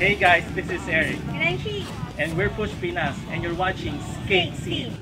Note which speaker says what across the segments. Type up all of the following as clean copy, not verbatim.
Speaker 1: Hey guys, this is Eric.
Speaker 2: And I'm She.
Speaker 1: And we're Push Pinas, and you're watching Skate Scene.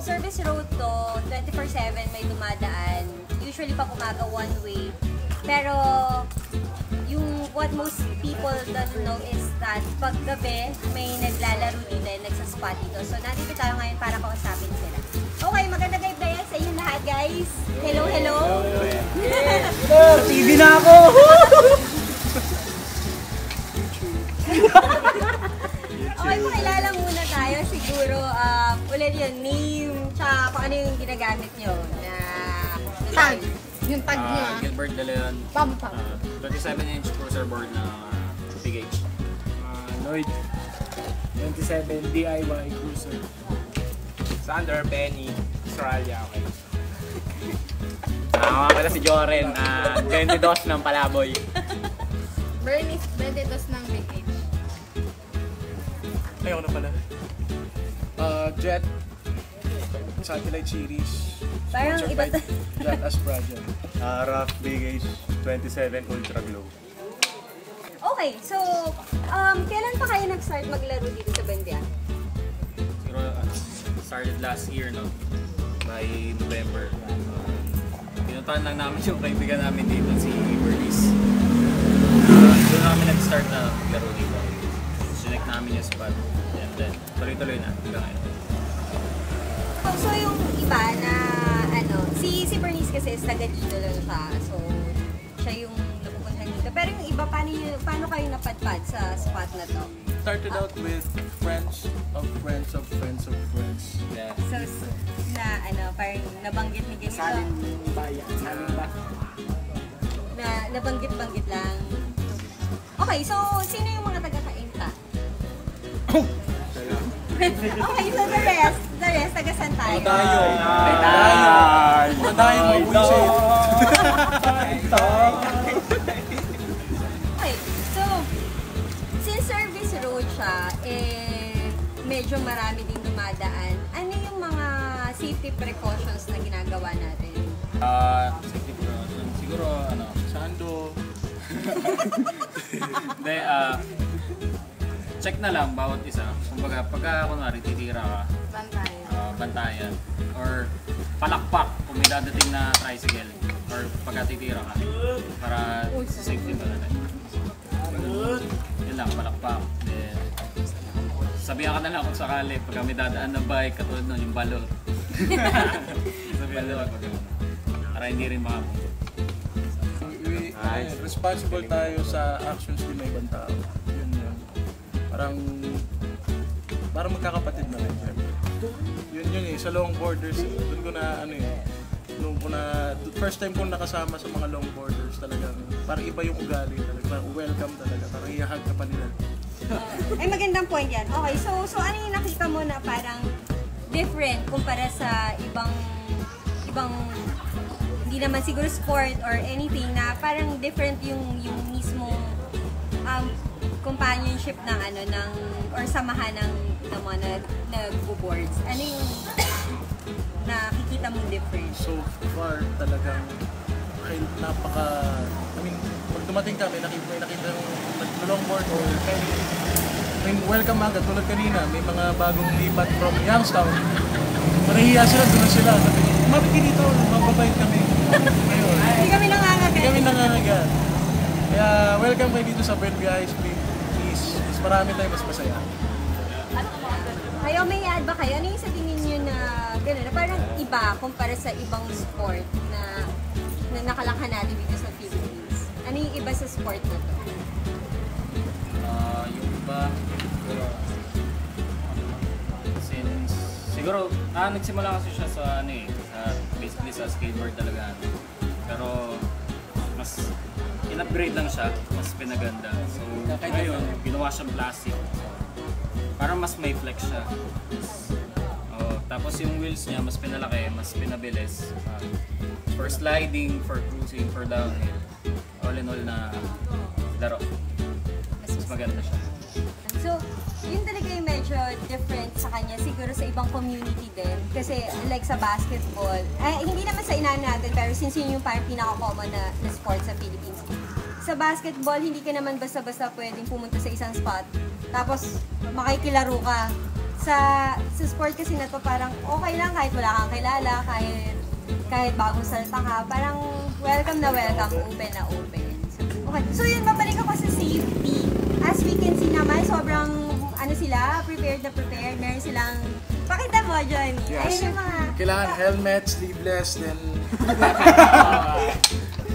Speaker 2: Service road to, 24/7 may dumadaan. Usually pag umaga one way. Pero yung what most people don't know is that pag gabi may naglalaro dito, nagsaspot dito. So nandito tayo ngayon para kausapin sila. Okay, maganda gabi sa inyo lahat guys. Hello, hello.
Speaker 1: TV na ako!
Speaker 2: Okay, pakilala muna tayo siguro. Ulit yun, name, tsaka kung ano yung ginagamit nyo na
Speaker 3: tag. Yung tag niya.
Speaker 4: Gilbert De Leon. 27-inch cruiser board na big H.
Speaker 1: Lloyd, 27 DIY cruiser.
Speaker 5: Sander, Benny, Australia, okay. Mga pala si Joren, 22 ng Palaboy.
Speaker 3: Bernice, 22 ng Big H.
Speaker 6: Ayaw na pala. Jet, Satellite Series.
Speaker 2: parang iba to.
Speaker 6: Jet as project.
Speaker 7: RAF Big H 27 Ultra Glow.
Speaker 2: Okay, so kailan pa kayo nag-start maglaro dito sa Bandia?
Speaker 4: Siguro started last year, no? By November. Pinuntahan lang namin yung kaibigan namin dito, si Bernice. Doon namin nag-start na maglaro dito. Sinek namin yung spot. And then, tuloy-tuloy na hanggang ngayon.
Speaker 2: So yung iba na si Bernice kasi is taga dito lang siya. So siya yung napupuntahan dito. Pero yung iba, paano kayo napadpad sa spot na to?
Speaker 6: Started out with friends of friends of friends of friends.
Speaker 4: Yeah.
Speaker 2: So parang nabanggit ni ganito.
Speaker 1: Bayan,
Speaker 2: Na nabanggit-banggit lang. Okay, so sino yung mga taga-Kainta? Okay, so the rest, taga saan tayo?
Speaker 6: Madayo mabuisit.
Speaker 2: Okay, so since service road siya, medyo marami din dumadaan. Ano yung mga safety precautions na ginagawa natin?
Speaker 4: Safety precaution. Siguro,
Speaker 6: Sando.
Speaker 4: Hindi, check na lang bawat isa. Kumbaga, pagka kunwari titira ka, bantayan. Or palakpak kung may dadating na tricycle. Or pagka titira ka. Para safety ba natin. Yun lang, palakpak. Then, sabihan ka na lang kung sakali. Pagka may dadaan na bike, katulad nun, yung balot. Sabihan na lang. Para hindi rin makapunta.
Speaker 6: Responsible tayo sa actions din ng ibang tao. Yun. Parang magkakapatid na rin. Yun sa long borders. Doon ko na first time kong nakasama sa mga long borders talagang parang iba yung ugali talaga. Parang welcome talaga. Parang ihahag ka pa nila.
Speaker 2: Ay, magandang point yan. Okay, so ano yung nakita mo na parang different kumpara sa ibang hindi naman siguro sport or anything na parang different yung mismong companionship ng or samahan ng mga nag-boards. Ano yung nakikita mong difference?
Speaker 6: So far talagang napaka, I mean, pag dumating ka, may nakita yung longboard or may welcome agad tulad kanina, may mga bagong lipat from Youngstown. Manahiya sila, doon sila. Sabi ko, kumapit ka dito, mababait kami. Ngayon.
Speaker 2: Hindi kami nangangagat.
Speaker 6: Hindi kami nangangagat. Kaya welcome kayo dito sa Bend guys. Please, mas marami tayo, mas masaya.
Speaker 2: Kayo, may add ba kayo? Ano yung sa tingin nyo na gano'n, na parang iba kumpara sa ibang sport na nakalakhan natin dito sa Philippines? Ano yung iba sa sport na to?
Speaker 4: Yung iba, since, siguro, nagsimula kasi siya sa, basically sa skateboard talaga. Pero, mas, in-upgrade lang siya, mas pinaganda. So, ngayon, ginawa siyang plastic. Parang mas may flex siya. Tapos yung wheels niya, mas pinalaki, mas pinabilis. For sliding, for cruising, for downhill. All in all na laro. Mas maganda siya.
Speaker 2: So, yun talaga yung medyo different sa kanya, siguro sa ibang community din. Kasi like sa basketball, hindi naman sa inaano natin, pero since yun yung parang pinaka-common na sport sa Philippines. Sa basketball, hindi ka naman basta-basta pwedeng pumunta sa isang spot, tapos makikilaro ka. Sa sport kasi na to, parang okay lang kahit wala kang kilala, kahit bagong salta ka, parang welcome na welcome, open na open. Okay, so yun, mabalik ako sa safety. As we can see naman, sobrang prepared na prepared. Meron silang, pakita mo, Johnny.
Speaker 6: Yes.
Speaker 2: Ayun yung mga...
Speaker 6: Kailangan helmet, sleeveless, then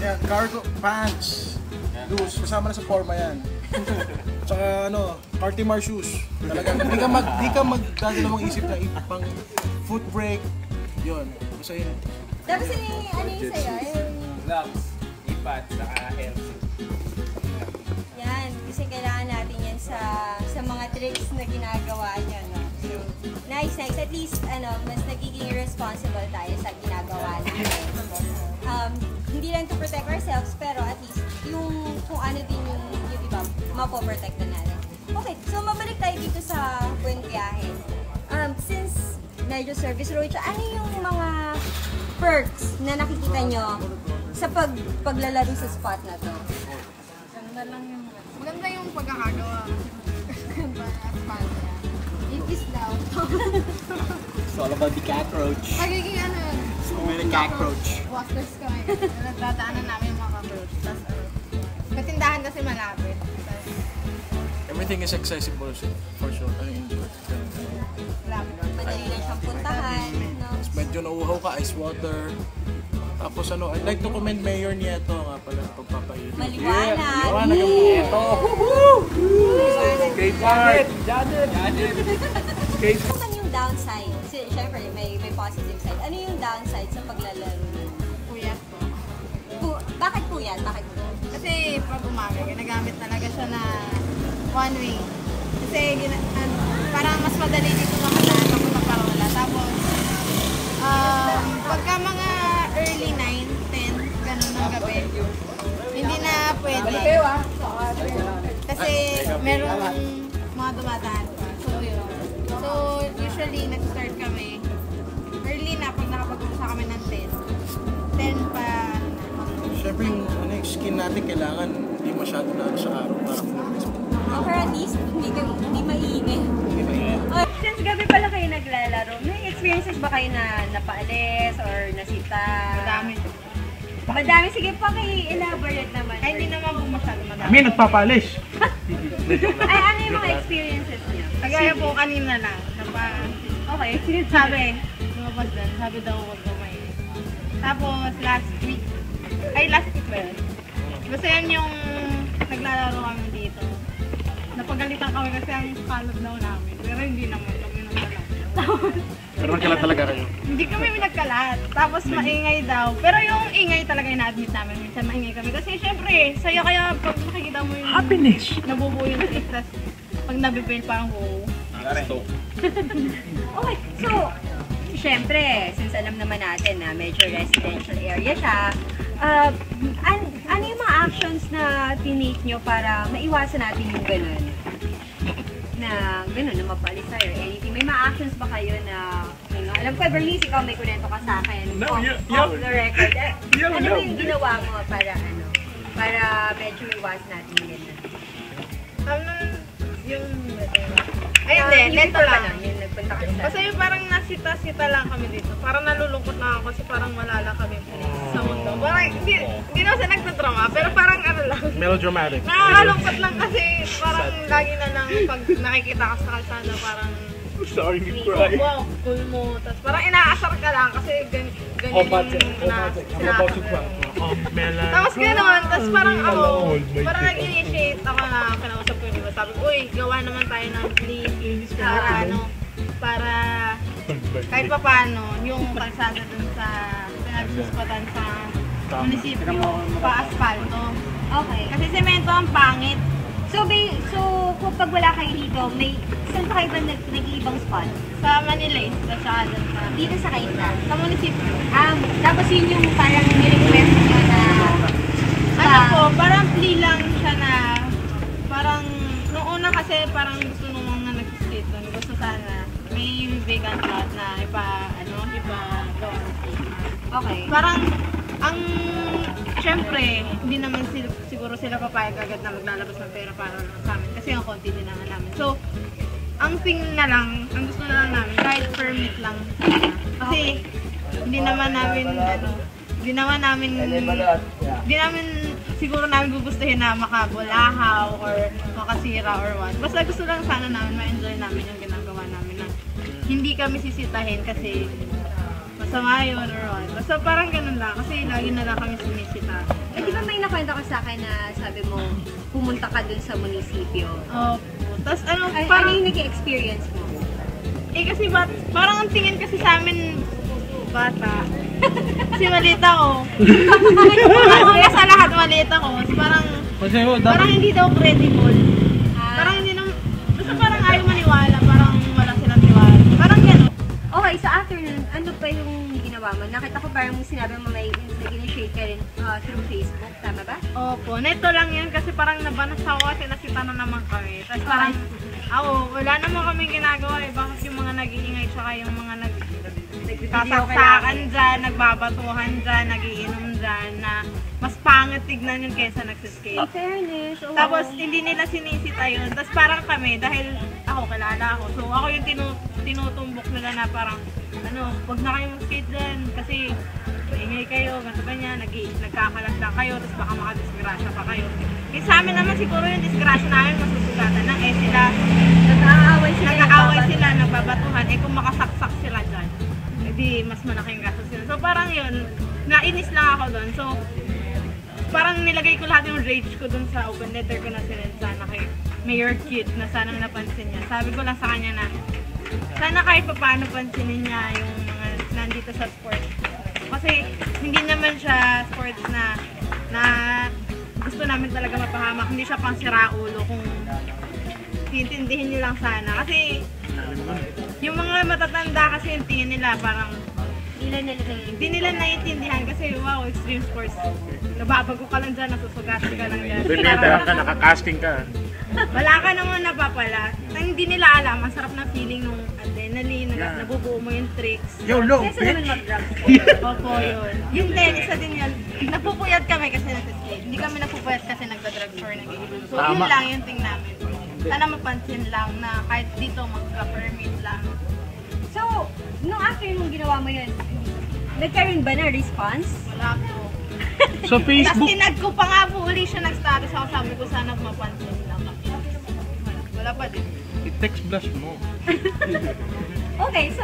Speaker 6: yan, cargo pants, loose, kasama na sa forma yan. Tsaka Cartimar shoes. Talagang di ka magdadalawang isip na ipang foot brake. Yun. Basta yun.
Speaker 2: Tapos ano yung sa'yo?
Speaker 5: Gloves, iPad, saka helmet.
Speaker 2: Yan, kasi kailangan natin yan sa mga tricks na ginagawa niya. No? So, nice. At least, mas nagiging responsible tayo sa ginagawa natin. Hindi lang to protect ourselves, pero at least yung kung ano din yung iba, mapoprotect na natin. Okay, so mabalik tayo dito sa Buen Viaje. Since medyo service road siya, ano yung mga perks na nakikita nyo sa paglalaro sa spot na to?
Speaker 3: Maganda yung pagkakagawa. Ganda na spot niya. It is daw.
Speaker 5: It's all about the cockroach.
Speaker 3: Magiging
Speaker 5: May cockroach.
Speaker 3: walkers kami. Nagdadaanan namin yung mga cockroach. Tapos katindahan kasi malapit.
Speaker 6: Everything is accessible for sure.
Speaker 2: Madali lang siyang puntahan. No?
Speaker 6: Tapos medyo nauuhaw ka, ice water. Tapos I'd like to commend Mayor Nieto nga pala pagpapainit.
Speaker 2: Maliwanag.
Speaker 6: Maliwanag ang Nieto.
Speaker 7: Great part!
Speaker 2: Ano yung downside? Siyempre, may positive side. Ano yung downside sa paglalaro?
Speaker 3: Puyat po.
Speaker 2: Bakit puyat?
Speaker 3: Kasi pag umaga, ginagamit talaga siya na one way. Kasi parang mas madali dito makadaan ako na parola. Tapos, pagka mga early 9, 10, ganun ng gabi, hindi na pwede. Kasi meron mga dumadaan pa. So, yun. So, usually, nag-start kami early na pag nakapag-umpisa kami ng 10 pa.
Speaker 6: Siyempre yung skin natin kailangan hindi masyado na sa araw para kumakas.
Speaker 2: Or at least, hindi mainit. Since gabi pala kayo naglalaro, may experiences ba kayo na napaalis or nasita? Madami. Sige pa elaborate naman.
Speaker 3: Ay, hindi naman po masyado madami.
Speaker 6: Kami nagpapalis.
Speaker 2: Ay, ano yung mga experiences niyo?
Speaker 3: Kagaya po kanina lang.
Speaker 2: Okay,
Speaker 3: Lumabas doon, sabi daw huwag kumain. Tapos last week ba yun? Basta yan yung naglalaro kami dito. Napagalitan kami kasi ang kalab daw namin. Pero hindi naman kami nagkalat.
Speaker 6: Pero nagkalat talaga kayo.
Speaker 3: Hindi kami nagkalat. Tapos maingay daw. Pero yung ingay talaga yung na-admit namin. Minsan maingay kami. Kasi syempre, saya kaya pag nakikita mo yung happiness. Nabubuo yung trip. Tapos pag nabibail parang wow.
Speaker 2: Okay, so, syempre, since alam naman natin na medyo residential area siya, ano yung mga actions na tinake nyo para maiwasan natin yung gano'n? Na mapalis tayo or anything. May mga actions ba kayo na, alam ko, Bernice, ikaw may kunento ka sa akin off the record. Ano yung ginawa mo para Para medyo iwas natin yun.
Speaker 3: Yung... Ay, hindi. Neto lang.
Speaker 2: Yung nagpunta ka sa...
Speaker 3: Kasi yung parang nasita-sita lang kami dito. Parang nalulungkot na ako kasi parang wala lang kami sa mundo. Parang hindi naman siya nagtadrama, pero parang ano lang.
Speaker 6: Melodramatic.
Speaker 3: Nakakalungkot lang kasi parang lagi na lang pag nakikita ka sa kalsada parang
Speaker 6: Sorry,
Speaker 3: wow, cool mo. Tapos parang inaasar ka lang kasi ganyan yung sinasabi. Tapos gano'n, tapos parang ako, parang nag-initiate ako na kinausap ko yung iba. Sabi ko, uy, gawa naman tayo ng please para ano, para kahit pa paano, yung kalsada dun sa pinagsuspatan sa munisipyo, pa-asfalto.
Speaker 2: Okay.
Speaker 3: Kasi semento ang pangit.
Speaker 2: So kung pag wala kayo dito, saan pa kayo ba nag-iibang spot?
Speaker 3: Sa Manila is, sa dun sa...
Speaker 2: Dito sa Kainta?
Speaker 3: Sa munisipyo.
Speaker 2: Tapos yun yung parang ni-request nyo na...
Speaker 3: Ano po, parang plea lang siya na... Parang, noong una kasi parang gusto nung mga nag-skate doon. Gusto sana may vacant lot na ipa-gawa.
Speaker 2: Okay.
Speaker 3: Parang, syempre, hindi naman siguro sila papayag agad na maglalabas ng pera para sa amin. Kasi ang konti din naman namin. So, ang thing na lang, ang gusto na lang namin, kahit permit lang. Kasi, hindi naman siguro namin gugustuhin na makabulahaw or makasira or what. Basta gusto lang sana namin, ma-enjoy namin yung ginagawa namin na hindi kami sisitahin kasi masama yun or what. Basta parang ganun lang kasi lagi na lang kami sumisita.
Speaker 2: Di ba may nakwento ka sa akin na sabi mo, pumunta ka dun sa munisipyo?
Speaker 3: Tapos ano,
Speaker 2: Ano yung nag-experience mo?
Speaker 3: kasi parang ang tingin kasi sa amin, bata. Kasi maliit ako. Una sa lahat, maliit ako. Parang hindi daw credible. Parang hindi naman, basta parang ayaw maniwala. Parang wala silang tiwala. Parang gano'n.
Speaker 2: Okay, so after nun, ano pa yung ginawa mo? Nakita ko parang sinabi mo may nag-initiate ka rin through Facebook, tama ba?
Speaker 3: Opo, neto lang yun kasi parang nabanas ako kasi nasita na naman kami. Tapos parang, wala naman kami ginagawa eh. Bakit yung mga nag-iingay tsaka yung mga nagsasaksakan dyan, nagbabatuhan dyan, nagiinom dyan, na mas pangit tignan yun kaysa nagsiskate.
Speaker 2: In fairness,
Speaker 3: Tapos hindi nila sinisita yun. Tapos parang kami, dahil ako, kilala ako. So ako yung tinutumbok nila na parang, wag na kayo mag-skate dyan kasi maingay kayo, ganito ganyan, nagkakalat lang kayo, tapos baka makadisgrasya pa kayo. Eh sa amin naman siguro yung disgrasya namin masusugatan na sila, nag-aaway sila, nagbabatuhan, kung makasaksak sila dyan, di mas malaking gastos sila. So parang yun, nainis lang ako doon. So parang nilagay ko lahat yung rage ko doon sa open letter ko na sinend sana kay Mayor Cute na sana napansin niya. Sabi ko lang sa kanya na sana kahit pa paano pansinin niya yung mga nandito sa sports. Kasi hindi naman siya sports na gusto namin talaga mapahamak. Hindi siya pang siraulo kung tiintindihin niyo lang sana. Kasi yung mga matatanda kasi yung tingin nila parang hindi nila naiintindihan kasi wow, extreme sports. Nababago ka lang dyan, nasusugatan ka lang dyan.
Speaker 6: Binibenta ka, nakakasting ka.
Speaker 3: Wala ka naman napapala. Hindi nila alam, ang sarap na feeling nung adrenaline, nabubuo mo yung tricks.
Speaker 6: YOLO,
Speaker 2: Kesa naman mag-drugs.
Speaker 3: Opo, yun. Yung din, isa din yun. Napupuyat kami kasi nag-skate. Hindi kami napupuyat kasi nagda-drugs or nag-iinom. So yun lang yung thing namin. Sana mapansin lang na kahit dito magka-permit lang.
Speaker 2: So, nung after nung ginawa mo yun, nagkaroon ba na response?
Speaker 3: Wala po.
Speaker 6: Sa Facebook.
Speaker 3: Tapos tinag ko pa nga po uli siya nag-status ako. Sabi ko sana mapansin lang. Wala pa din.
Speaker 6: I-text blast mo.
Speaker 2: Okay, so,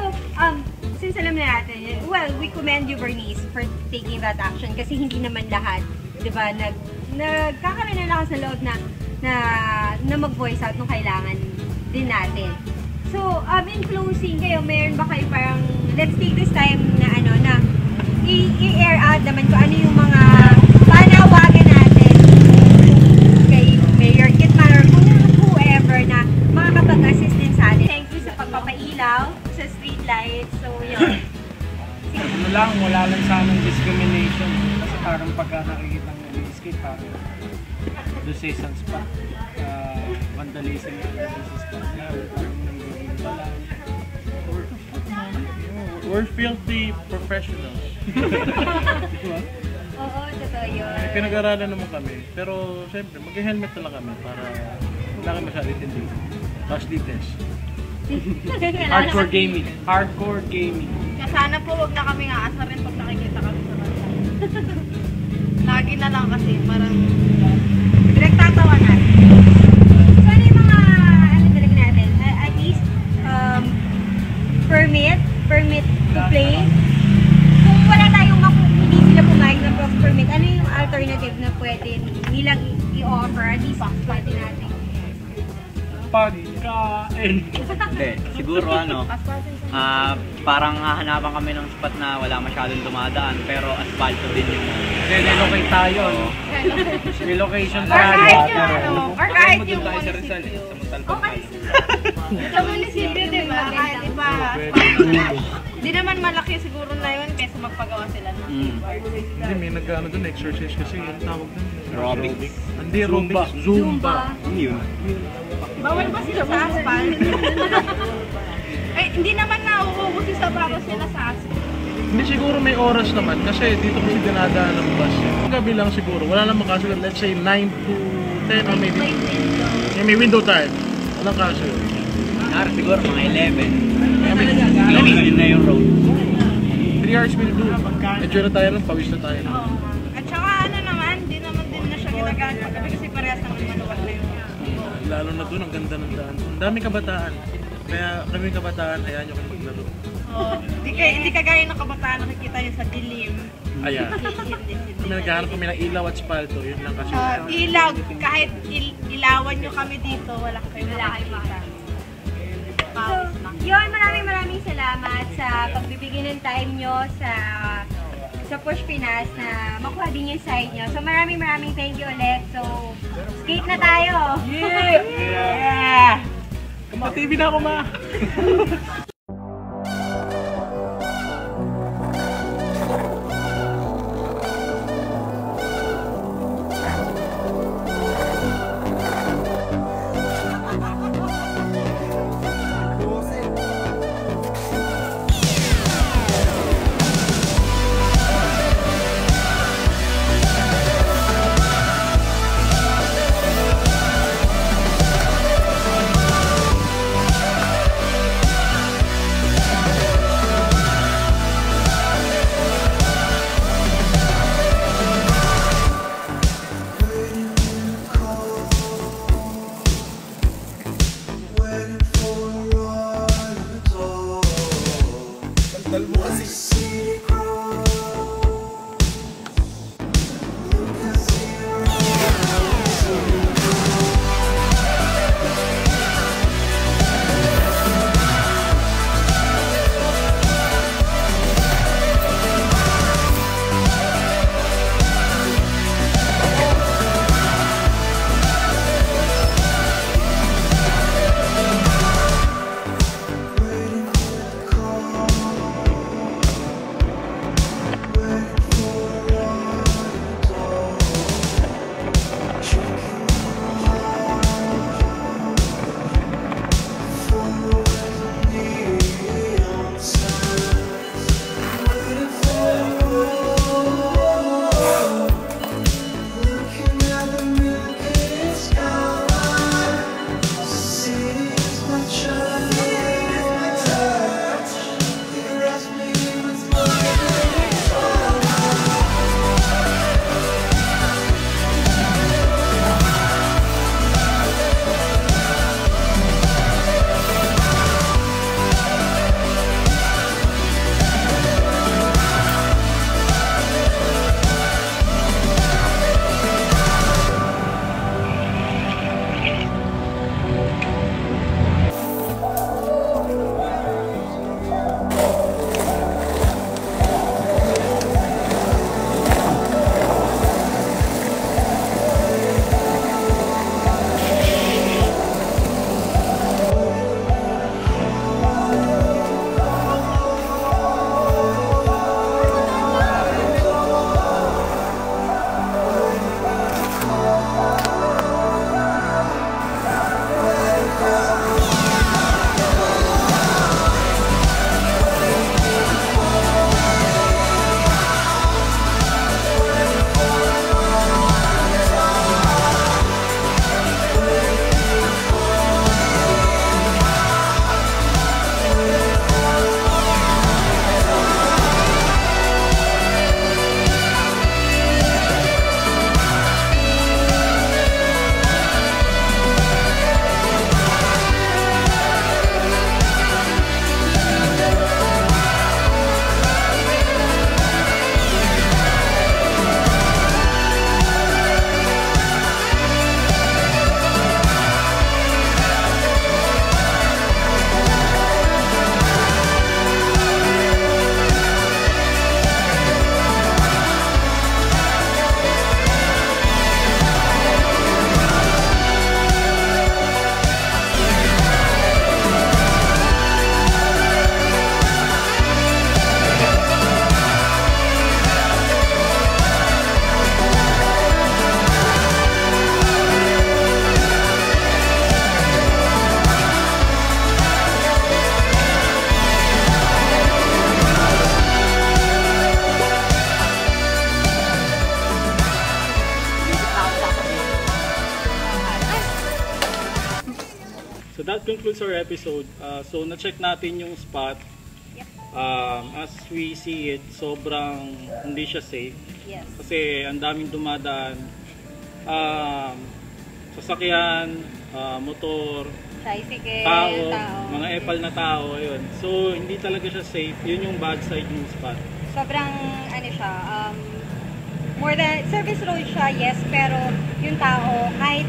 Speaker 2: since alam na natin, well, we commend you, Bernice, for taking that action kasi hindi naman lahat, di ba, nagkakaroon na lakas ng loob na mag-voice out nung kailangan din natin. So, in closing kayo, meron ba kayo parang, let's take this time na i-air out naman ko ano yung mga panawagan natin kay Mayor Kitman or whoever na makakapag-assist din sa atin. Thank you sa pagpapailaw sa street lights. So, yun.
Speaker 5: Wala lang sa aming discrimination. Kasi parang pagka nakikita ng nag-skate, parang nuisance pa. Vandalism na nuisance pa. Parang nanggiging pala.
Speaker 6: We're filthy professionals.
Speaker 2: Oo, totoo yun.
Speaker 6: Pinag-aralan naman kami. Pero siyempre, mag-helmet na lang kami para wala kami masyadong intindi. Fastly test.
Speaker 5: Hardcore gaming. Hardcore gaming.
Speaker 3: Kaya sana po wag na kami aasa rin pag nakikita kami sa banda. Lagi na lang kasi, parang pinagtatawa natin.
Speaker 2: So ano yung mga, ano talaga natin? At least, permit to play. Kung wala tayong hindi sila pumayag ng permit, ano yung alternative na pwede nilang i-offer? At least, pwede natin.
Speaker 5: Pagkain.
Speaker 8: Hindi, siguro parang hahanapan kami ng spot na wala masyadong dumadaan pero asfalto din yung
Speaker 5: Relocate tayo, no? Relocation
Speaker 3: Or kahit
Speaker 5: tayo.
Speaker 3: yung, or kahit yung munisipyo. Sa munisipyo, di ba? Kahit iba, di naman malaki siguro na yun kaysa magpagawa sila ng
Speaker 6: Hindi, may nag-ano doon, exercise kasi yung tawag doon.
Speaker 8: aerobics.
Speaker 6: Hindi, aerobics. Zumba.
Speaker 8: Yun.
Speaker 3: bawal ba sila sa asphalt? Eh, hindi naman nauubusi sa bago sila sa asphalt.
Speaker 6: Hindi siguro may oras naman kasi dito kasi dinadaan ng bus. Yung gabi lang siguro, wala namang kaso. Let's say 9 to 10 or maybe may window time. Walang kaso yun.
Speaker 8: Nara siguro mga 11. Closing na yung road.
Speaker 6: 3 hours will do. Enjoy na tayo nun, pawis na tayo nun.
Speaker 3: Oo. At saka ano naman, di naman din na siya ginagaan paggabi kasi parehas naman maluwag na yun.
Speaker 6: Lalo na doon, ang ganda ng daan. Ang daming kabataan. Kaya kami kabataan, hayaan nyo kayo maglaro.
Speaker 3: Oo. Hindi kagaya ng kabataan nakikita yun sa dilim.
Speaker 6: Ayan. Kami naghahanap kami ng ilaw at spalto, yun lang kasi.
Speaker 3: Ilaw, kahit ilawan nyo kami dito, wala kayong makikita.
Speaker 2: So, yun, maraming salamat sa pagbibigay ng time nyo sa Push Pinas na makuha din yung side nyo. So, maraming thank you ulit. So, skate na tayo!
Speaker 6: Yeah! Kumpa-TV na ako, ma!
Speaker 5: that concludes our episode. So na-check natin yung spot.
Speaker 2: Yep.
Speaker 5: As we see it, sobrang hindi siya safe.
Speaker 2: Yes.
Speaker 5: Kasi ang daming dumadaan. Sasakyan, motor,
Speaker 2: Tricycle,
Speaker 5: tao,
Speaker 2: tao.
Speaker 5: mga epal na tao, ayun. So hindi talaga siya safe. Yun yung bad side ng spot.
Speaker 2: Sobrang ano siya, more than service road siya, yes, pero yung tao kahit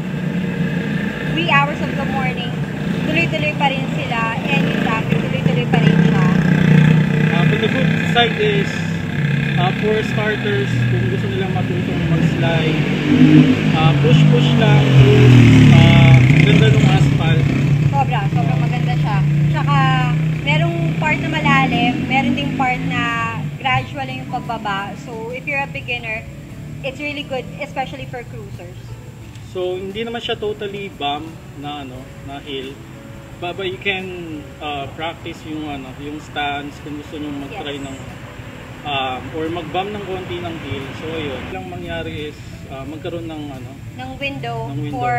Speaker 2: wee hours of the morning, tuloy-tuloy pa rin sila, and yung traffic, tuloy-tuloy pa rin siya.
Speaker 5: But the good side is, for starters, kung gusto nilang matutong mag-slide, push-push lang through, ganda ng asphalt.
Speaker 2: Sobrang maganda siya. Tsaka, merong part na malalim, meron ding part na gradual lang yung pagbaba. So, if you're a beginner, it's really good, especially for cruisers.
Speaker 5: So, hindi naman siya totally bump na na hill. But you can practice yung yung stance kung gusto niyo mag-try
Speaker 2: Yes.
Speaker 5: ng or mag-bump ng konti ng hill. So, yun. Lang mangyari is magkaroon ng
Speaker 2: Ng window,
Speaker 5: Ng window.
Speaker 2: for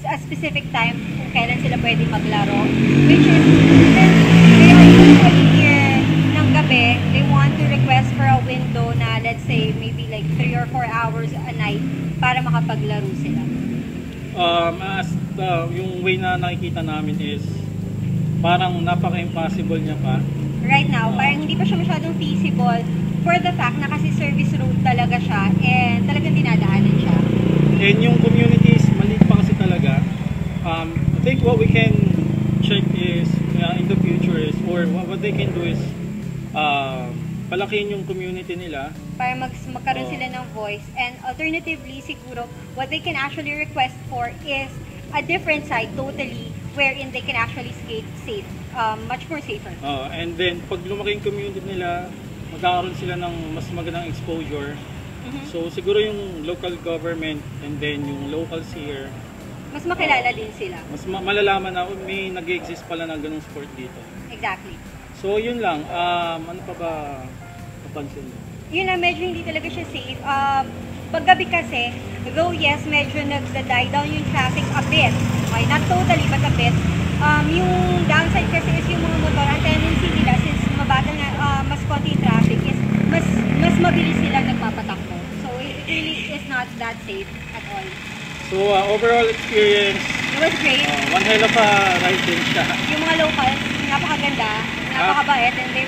Speaker 2: a specific time kung kailan sila pwede maglaro. Which is, since they are usually here ng gabi, they want to request for a window na let's say maybe like 3 or 4 hours a night para makapaglaro sila.
Speaker 5: Yung way na nakikita namin is parang napaka-impossible niya pa.
Speaker 2: Right now, parang hindi pa siya masyadong feasible for the fact na kasi service road talaga siya and talagang dinadaanan siya.
Speaker 5: And yung communities, maliit pa kasi talaga. I think what we can check is, in the future is, or what they can do is, palakihin yung community nila.
Speaker 2: Para magkaroon sila ng voice. And alternatively, siguro, what they can actually request for is a different side totally wherein they can actually skate safe, much more safer.
Speaker 5: And then, pag lumaki yung community nila, magkakaroon sila ng mas magandang exposure. So, siguro yung local government and then yung locals here,
Speaker 2: Mas makilala din sila.
Speaker 5: mas malalaman na may nag-exist pala na ganung sport dito.
Speaker 2: Exactly.
Speaker 5: So, yun lang. Ano pa ba napansin mo?
Speaker 2: Yun na, medyo hindi talaga siya safe. Paggabi kasi, though yes, medyo nagda-die down yung traffic a bit. Okay, not totally, but a bit. Yung downside kasi is yung mga motor, ang tendency nila, since mabagal na mas konti yung traffic, is mas mabilis sila nagpapatakbo. So, it really is not that safe at all.
Speaker 5: So, overall experience,
Speaker 2: It was great.
Speaker 5: one hell of a ride din siya.
Speaker 2: Yung mga locals, napakaganda, napakabait, and they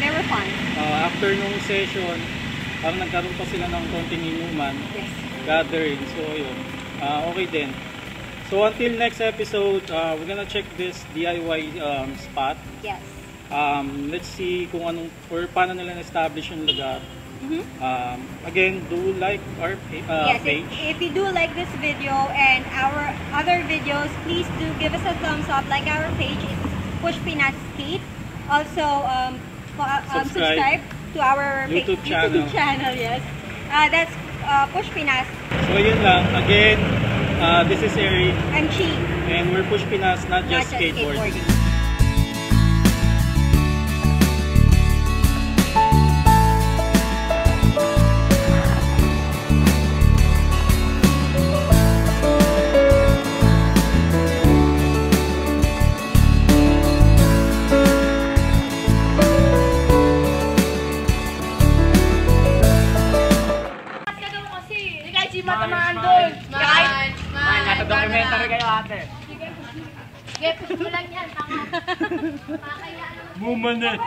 Speaker 2: were fun.
Speaker 5: After nung session, parang nagkaroon pa sila ng konting inuman,
Speaker 2: Yes.
Speaker 5: gathering. So, yun. Okay din. So, until next episode, we're gonna check this DIY spot.
Speaker 2: Yes.
Speaker 5: Let's see kung anong, or paano nila na-establish yung lugar. Again, do like our
Speaker 2: Yes,
Speaker 5: page.
Speaker 2: if you do like this video and our other videos, please do give us a thumbs up. Like our page, it's Push Pinas Skate. Also, subscribe to our
Speaker 5: YouTube
Speaker 2: YouTube
Speaker 5: channel.
Speaker 2: channel. Yes, that's Push Pinas.
Speaker 5: So, yun lang. Again, this is Eric,
Speaker 2: I'm Chi,
Speaker 5: and we're Push Pinas, not
Speaker 2: not
Speaker 5: just
Speaker 2: just
Speaker 5: skateboarding.
Speaker 2: skateboarding.
Speaker 8: Nasa-documentary kayo ate.
Speaker 3: Sige, push mo lang yan. Tama.
Speaker 5: Bumanet!